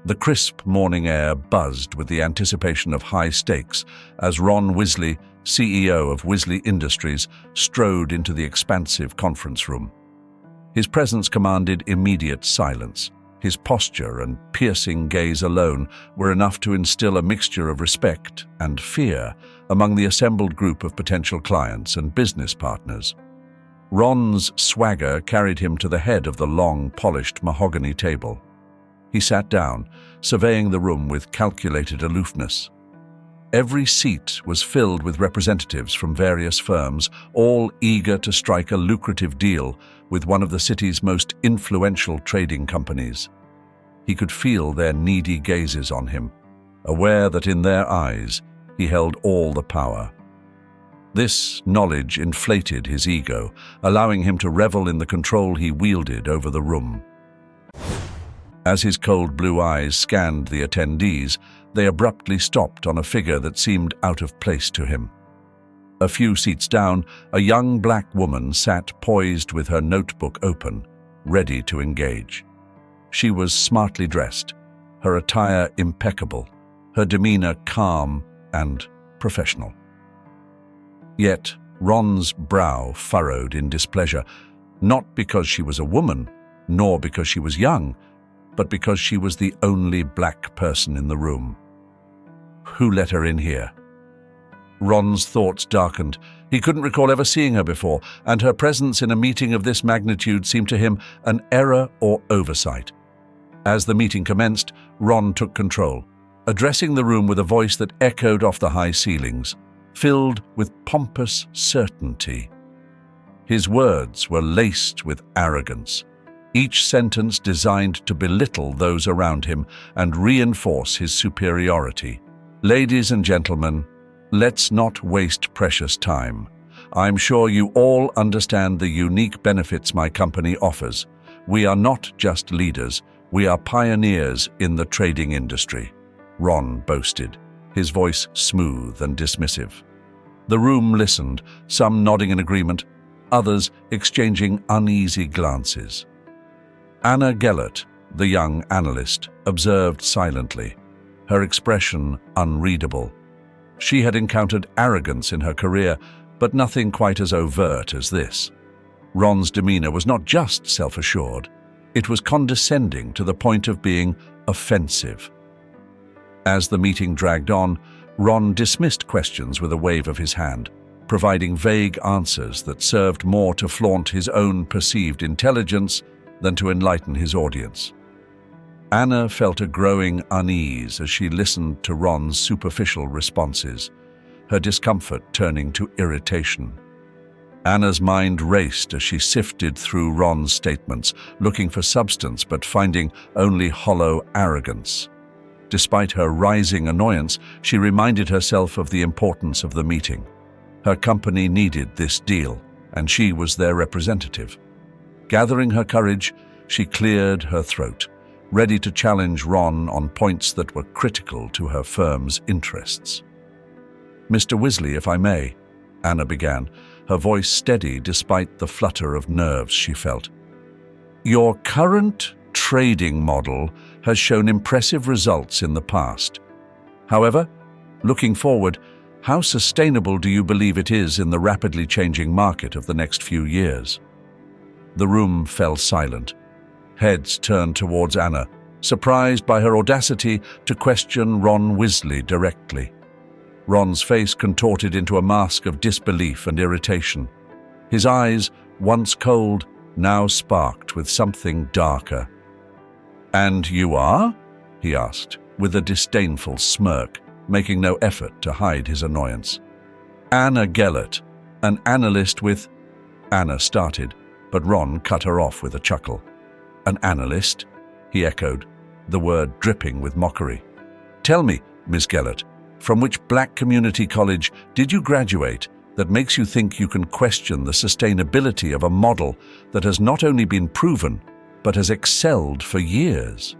The crisp morning air buzzed with the anticipation of high stakes as Ron Weasley, CEO of Weasley Industries, strode into the expansive conference room. His presence commanded immediate silence. His posture and piercing gaze alone were enough to instill a mixture of respect and fear among the assembled group of potential clients and business partners. Ron's swagger carried him to the head of the long, polished mahogany table. He sat down, surveying the room with calculated aloofness. Every seat was filled with representatives from various firms, all eager to strike a lucrative deal with one of the city's most influential trading companies. He could feel their needy gazes on him, aware that in their eyes he held all the power. This knowledge inflated his ego, allowing him to revel in the control he wielded over the room. As his cold blue eyes scanned the attendees, they abruptly stopped on a figure that seemed out of place to him. A few seats down, a young black woman sat poised with her notebook open, ready to engage. She was smartly dressed, her attire impeccable, her demeanor calm and professional. Yet Ron's brow furrowed in displeasure, not because she was a woman, nor because she was young, but because she was the only black person in the room. Who let her in here? Ron's thoughts darkened. He couldn't recall ever seeing her before, and her presence in a meeting of this magnitude seemed to him an error or oversight. As the meeting commenced, Ron took control, addressing the room with a voice that echoed off the high ceilings, filled with pompous certainty. His words were laced with arrogance, each sentence designed to belittle those around him and reinforce his superiority. Ladies and gentlemen, let's not waste precious time. I'm sure you all understand the unique benefits my company offers. We are not just leaders, we are pioneers in the trading industry, Ron boasted, his voice smooth and dismissive. The room listened, some nodding in agreement, others exchanging uneasy glances. Anna Gellert, the young analyst, observed silently, her expression unreadable. She had encountered arrogance in her career, but nothing quite as overt as this. Ron's demeanor was not just self-assured, it was condescending to the point of being offensive. As the meeting dragged on, Ron dismissed questions with a wave of his hand, providing vague answers that served more to flaunt his own perceived intelligence than to enlighten his audience. Anna felt a growing unease as she listened to Ron's superficial responses, her discomfort turning to irritation. Anna's mind raced as she sifted through Ron's statements, looking for substance but finding only hollow arrogance. Despite her rising annoyance, she reminded herself of the importance of the meeting. Her company needed this deal, and she was their representative. Gathering her courage, she cleared her throat, ready to challenge Ron on points that were critical to her firm's interests. "Mr. Weasley, if I may," Anna began, her voice steady despite the flutter of nerves she felt. "Your current trading model has shown impressive results in the past. However, looking forward, how sustainable do you believe it is in the rapidly changing market of the next few years?" The room fell silent. Heads turned towards Anna, surprised by her audacity to question Ron Weasley directly. Ron's face contorted into a mask of disbelief and irritation. His eyes, once cold, now sparked with something darker. "And you are?" he asked, with a disdainful smirk, making no effort to hide his annoyance. "Anna Gellert, an analyst with—" Anna started, but Ron cut her off with a chuckle. "An analyst?" he echoed, the word dripping with mockery. "Tell me, Miss Gellert, from which black community college did you graduate that makes you think you can question the sustainability of a model that has not only been proven, but has excelled for years?"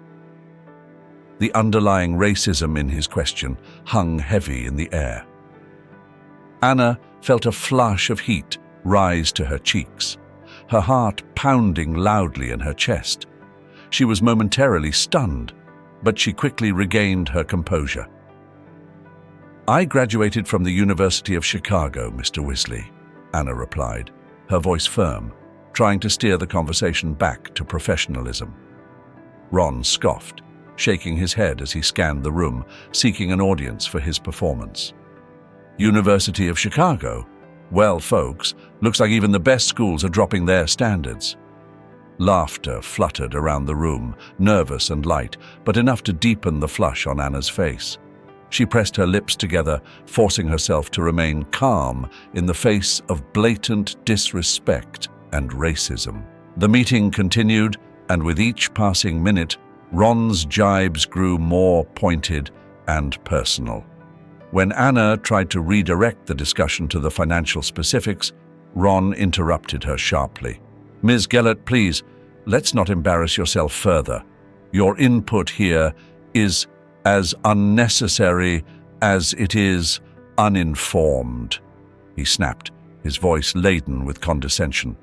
The underlying racism in his question hung heavy in the air. Anna felt a flush of heat rise to her cheeks, her heart pounding loudly in her chest. She was momentarily stunned, but she quickly regained her composure. "I graduated from the University of Chicago, Mr. Weasley," Anna replied, her voice firm, trying to steer the conversation back to professionalism. Ron scoffed, shaking his head as he scanned the room, seeking an audience for his performance. "University of Chicago? Well, folks, looks like even the best schools are dropping their standards." Laughter fluttered around the room, nervous and light, but enough to deepen the flush on Anna's face. She pressed her lips together, forcing herself to remain calm in the face of blatant disrespect and racism. The meeting continued, and with each passing minute, Ron's jibes grew more pointed and personal. When Anna tried to redirect the discussion to the financial specifics, Ron interrupted her sharply. "Ms. Gellert, please, let's not embarrass yourself further. Your input here is as unnecessary as it is uninformed," he snapped, his voice laden with condescension.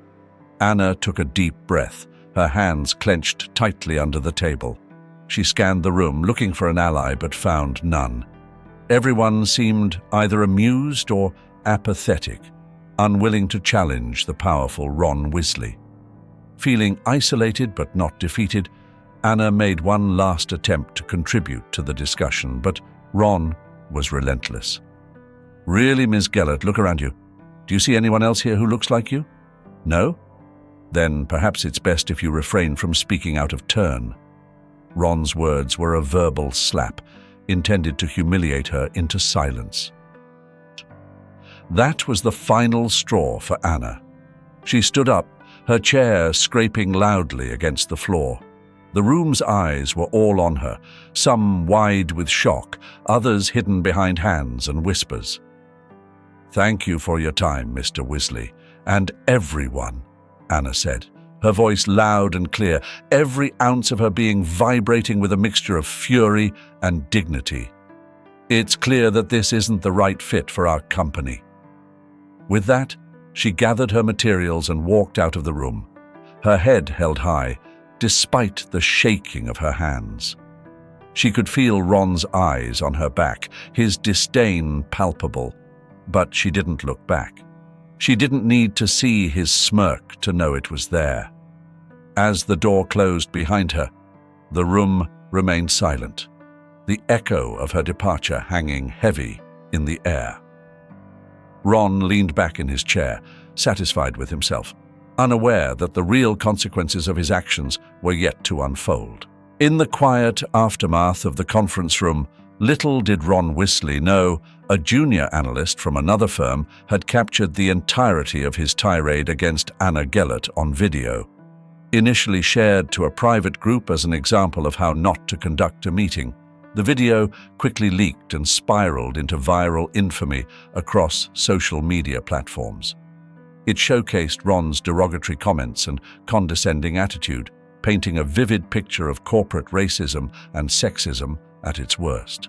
Anna took a deep breath, her hands clenched tightly under the table. She scanned the room, looking for an ally, but found none. Everyone seemed either amused or apathetic, unwilling to challenge the powerful Ron Weasley. Feeling isolated but not defeated, Anna made one last attempt to contribute to the discussion, but Ron was relentless. "Really, Ms. Gellert, look around you. Do you see anyone else here who looks like you? No? Then perhaps it's best if you refrain from speaking out of turn." Ron's words were a verbal slap, intended to humiliate her into silence. That was the final straw for Anna. She stood up, her chair scraping loudly against the floor. The room's eyes were all on her, some wide with shock, others hidden behind hands and whispers. "Thank you for your time, Mr. Weasley, and everyone," Anna said, her voice loud and clear, every ounce of her being vibrating with a mixture of fury and dignity. "It's clear that this isn't the right fit for our company." With that, she gathered her materials and walked out of the room, her head held high, despite the shaking of her hands. She could feel Ron's eyes on her back, his disdain palpable, but she didn't look back. She didn't need to see his smirk to know it was there. As the door closed behind her, the room remained silent, the echo of her departure hanging heavy in the air. Ron leaned back in his chair, satisfied with himself, unaware that the real consequences of his actions were yet to unfold. In the quiet aftermath of the conference room, little did Ron Weasley know a junior analyst from another firm had captured the entirety of his tirade against Anna Gellert on video. Initially shared to a private group as an example of how not to conduct a meeting, the video quickly leaked and spiraled into viral infamy across social media platforms. It showcased Ron's derogatory comments and condescending attitude, painting a vivid picture of corporate racism and sexism at its worst.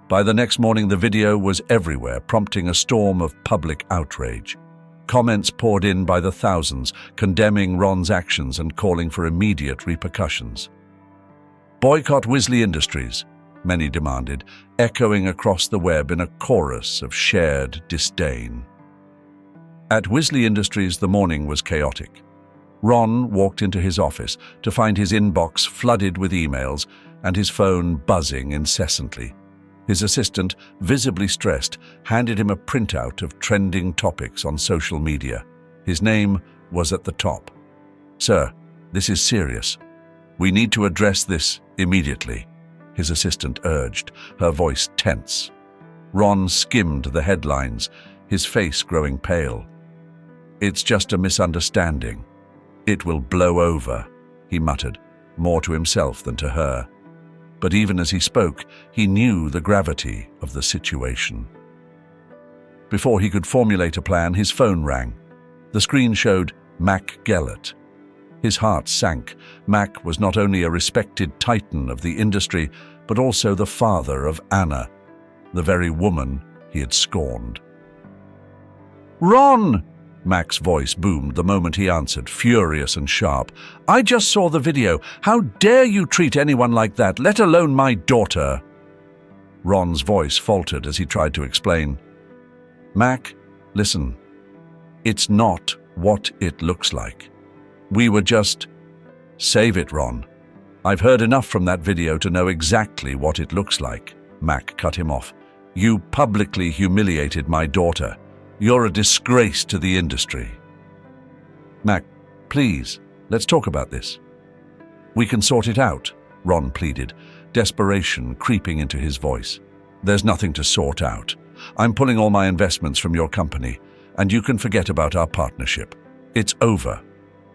By the next morning, the video was everywhere, prompting a storm of public outrage. Comments poured in by the thousands, condemning Ron's actions and calling for immediate repercussions. "Boycott Weasley Industries," many demanded, echoing across the web in a chorus of shared disdain. At Weasley Industries, the morning was chaotic. Ron walked into his office to find his inbox flooded with emails and his phone buzzing incessantly. His assistant, visibly stressed, handed him a printout of trending topics on social media. His name was at the top. "Sir, this is serious. We need to address this immediately," his assistant urged, her voice tense. Ron skimmed the headlines, his face growing pale. "It's just a misunderstanding. It will blow over," he muttered, more to himself than to her. But even as he spoke, he knew the gravity of the situation. Before he could formulate a plan, his phone rang. The screen showed Mac Gellert. His heart sank. Mac was not only a respected titan of the industry, but also the father of Anna, the very woman he had scorned. "Ron!" Mac's voice boomed the moment he answered, furious and sharp. "I just saw the video. How dare you treat anyone like that, let alone my daughter?" Ron's voice faltered as he tried to explain. "Mac, listen. It's not what it looks like. We were just—" "Save it, Ron. I've heard enough from that video to know exactly what it looks like." Mac cut him off. "You publicly humiliated my daughter. You're a disgrace to the industry." "Mac, please, let's talk about this." "We can sort it out," Ron pleaded, desperation creeping into his voice. "There's nothing to sort out. I'm pulling all my investments from your company, and you can forget about our partnership. It's over,"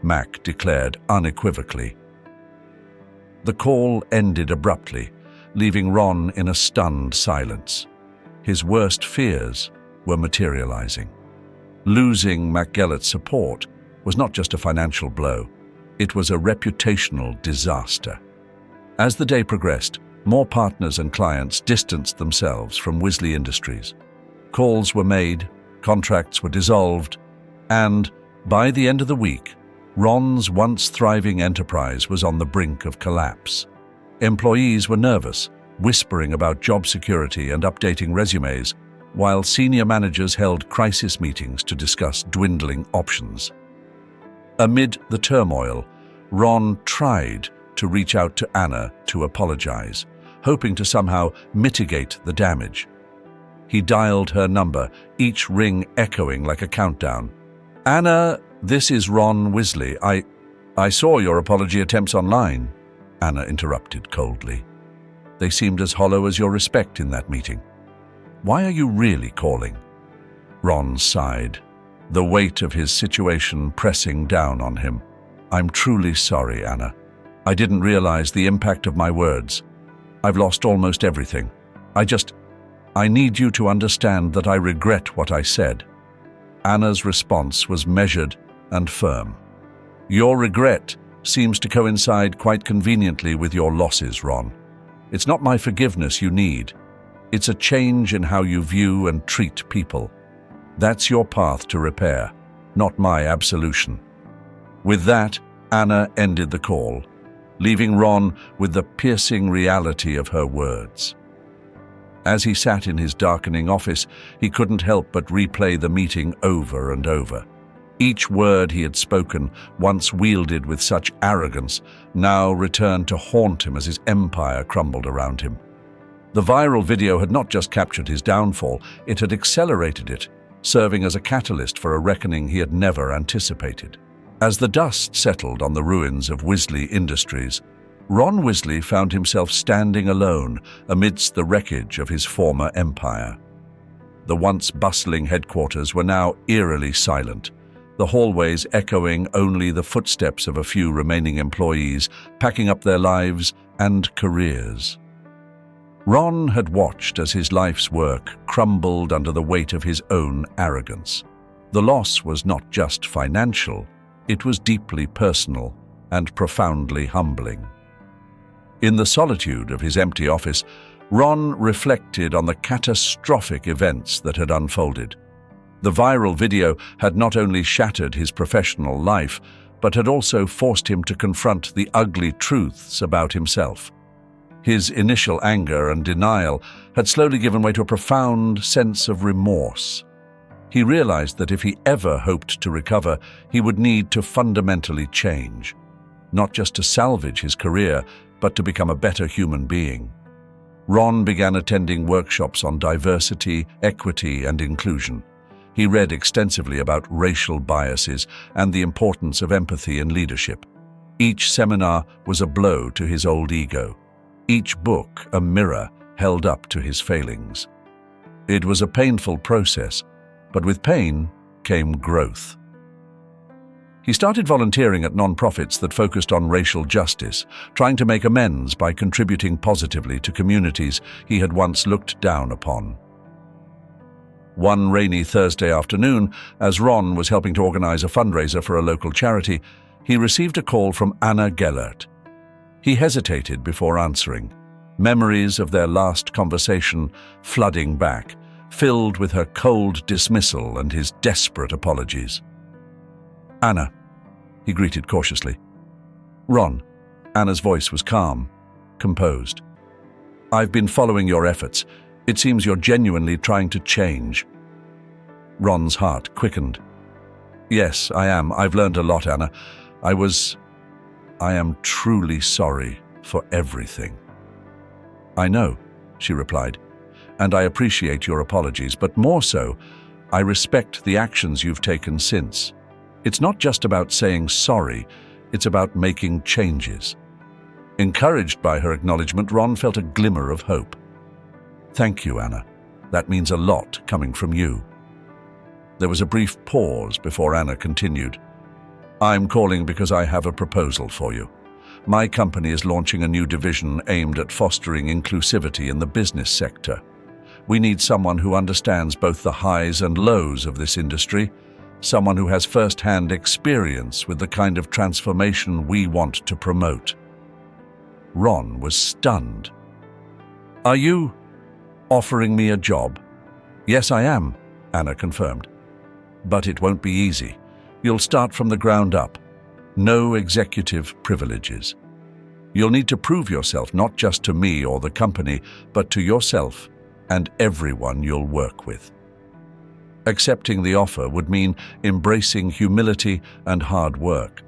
Mac declared unequivocally. The call ended abruptly, leaving Ron in a stunned silence. His worst fears were materializing. Losing McGellett's support was not just a financial blow, it was a reputational disaster. As the day progressed, more partners and clients distanced themselves from Wisley Industries. Calls were made, contracts were dissolved, and, by the end of the week, Ron's once thriving enterprise was on the brink of collapse. Employees were nervous, whispering about job security and updating resumes, while senior managers held crisis meetings to discuss dwindling options. Amid the turmoil, Ron tried to reach out to Anna to apologize, hoping to somehow mitigate the damage. He dialed her number, each ring echoing like a countdown. "Anna, this is Ron Wisley. I saw your apology attempts online," Anna interrupted coldly. "They seemed as hollow as your respect in that meeting. Why are you really calling?" Ron sighed, the weight of his situation pressing down on him. "I'm truly sorry, Anna. I didn't realize the impact of my words. I've lost almost everything. I need you to understand that I regret what I said." Anna's response was measured and firm. "Your regret seems to coincide quite conveniently with your losses, Ron. It's not my forgiveness you need. It's a change in how you view and treat people. That's your path to repair, not my absolution." With that, Anna ended the call, leaving Ron with the piercing reality of her words. As he sat in his darkening office, he couldn't help but replay the meeting over and over. Each word he had spoken, once wielded with such arrogance, now returned to haunt him as his empire crumbled around him. The viral video had not just captured his downfall, it had accelerated it, serving as a catalyst for a reckoning he had never anticipated. As the dust settled on the ruins of Wisley Industries, Ron Wisley found himself standing alone amidst the wreckage of his former empire. The once bustling headquarters were now eerily silent, the hallways echoing only the footsteps of a few remaining employees packing up their lives and careers. Ron had watched as his life's work crumbled under the weight of his own arrogance. The loss was not just financial, it was deeply personal and profoundly humbling. In the solitude of his empty office, Ron reflected on the catastrophic events that had unfolded. The viral video had not only shattered his professional life, but had also forced him to confront the ugly truths about himself. His initial anger and denial had slowly given way to a profound sense of remorse. He realized that if he ever hoped to recover, he would need to fundamentally change, not just to salvage his career, but to become a better human being. Ron began attending workshops on diversity, equity, and inclusion. He read extensively about racial biases and the importance of empathy in leadership. Each seminar was a blow to his old ego. Each book a mirror held up to his failings. It was a painful process, but with pain came growth. He started volunteering at nonprofits that focused on racial justice, trying to make amends by contributing positively to communities he had once looked down upon. One rainy Thursday afternoon, as Ron was helping to organize a fundraiser for a local charity, he received a call from Anna Gellert. He hesitated before answering, memories of their last conversation flooding back, filled with her cold dismissal and his desperate apologies. "Anna," he greeted cautiously. "Ron." Anna's voice was calm, composed. "I've been following your efforts. It seems you're genuinely trying to change." Ron's heart quickened. "Yes, I am. I've learned a lot, Anna. I am truly sorry for everything." "I know," she replied, "and I appreciate your apologies, but more so, I respect the actions you've taken since. It's not just about saying sorry, it's about making changes." Encouraged by her acknowledgement, Ron felt a glimmer of hope. "Thank you, Anna. That means a lot coming from you." There was a brief pause before Anna continued. "I'm calling because I have a proposal for you. My company is launching a new division aimed at fostering inclusivity in the business sector. We need someone who understands both the highs and lows of this industry, someone who has first-hand experience with the kind of transformation we want to promote." Ron was stunned. "Are you offering me a job?" "Yes, I am," Anna confirmed. "But it won't be easy. You'll start from the ground up. No executive privileges. You'll need to prove yourself not just to me or the company, but to yourself and everyone you'll work with." Accepting the offer would mean embracing humility and hard work,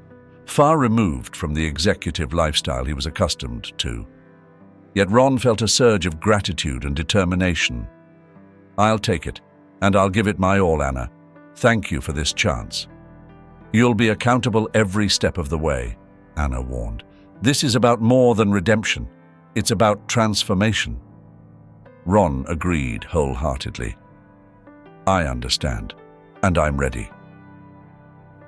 far removed from the executive lifestyle he was accustomed to. Yet Ron felt a surge of gratitude and determination. "I'll take it, and I'll give it my all, Anna. Thank you for this chance." "You'll be accountable every step of the way," Anna warned. "This is about more than redemption. It's about transformation." Ron agreed wholeheartedly. "I understand, and I'm ready."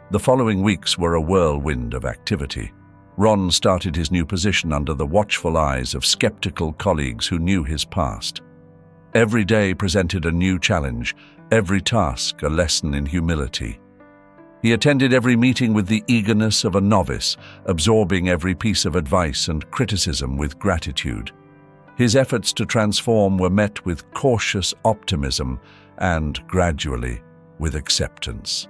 The following weeks were a whirlwind of activity. Ron started his new position under the watchful eyes of skeptical colleagues who knew his past. Every day presented a new challenge, every task a lesson in humility. He attended every meeting with the eagerness of a novice, absorbing every piece of advice and criticism with gratitude. His efforts to transform were met with cautious optimism and, gradually, with acceptance.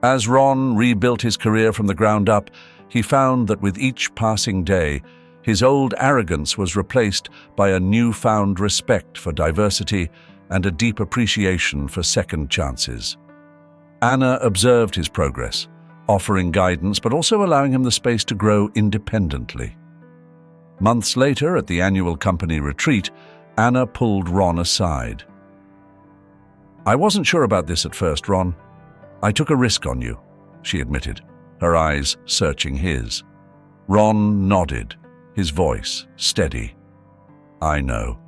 As Ron rebuilt his career from the ground up, he found that with each passing day, his old arrogance was replaced by a newfound respect for diversity and a deep appreciation for second chances. Anna observed his progress, offering guidance but also allowing him the space to grow independently. Months later, at the annual company retreat, Anna pulled Ron aside. "I wasn't sure about this at first, Ron. I took a risk on you," she admitted, her eyes searching his. Ron nodded, his voice steady. "I know,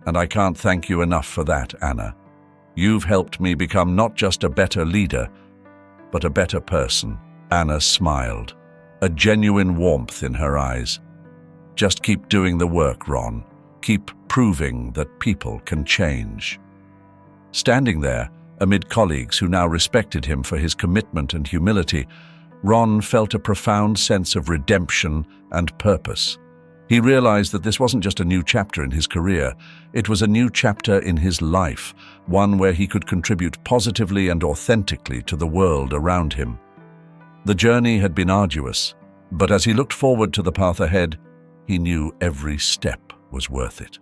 and I can't thank you enough for that, Anna. You've helped me become not just a better leader, but a better person." Anna smiled, a genuine warmth in her eyes. "Just keep doing the work, Ron. Keep proving that people can change." Standing there, amid colleagues who now respected him for his commitment and humility, Ron felt a profound sense of redemption and purpose. He realized that this wasn't just a new chapter in his career, it was a new chapter in his life, one where he could contribute positively and authentically to the world around him. The journey had been arduous, but as he looked forward to the path ahead, he knew every step was worth it.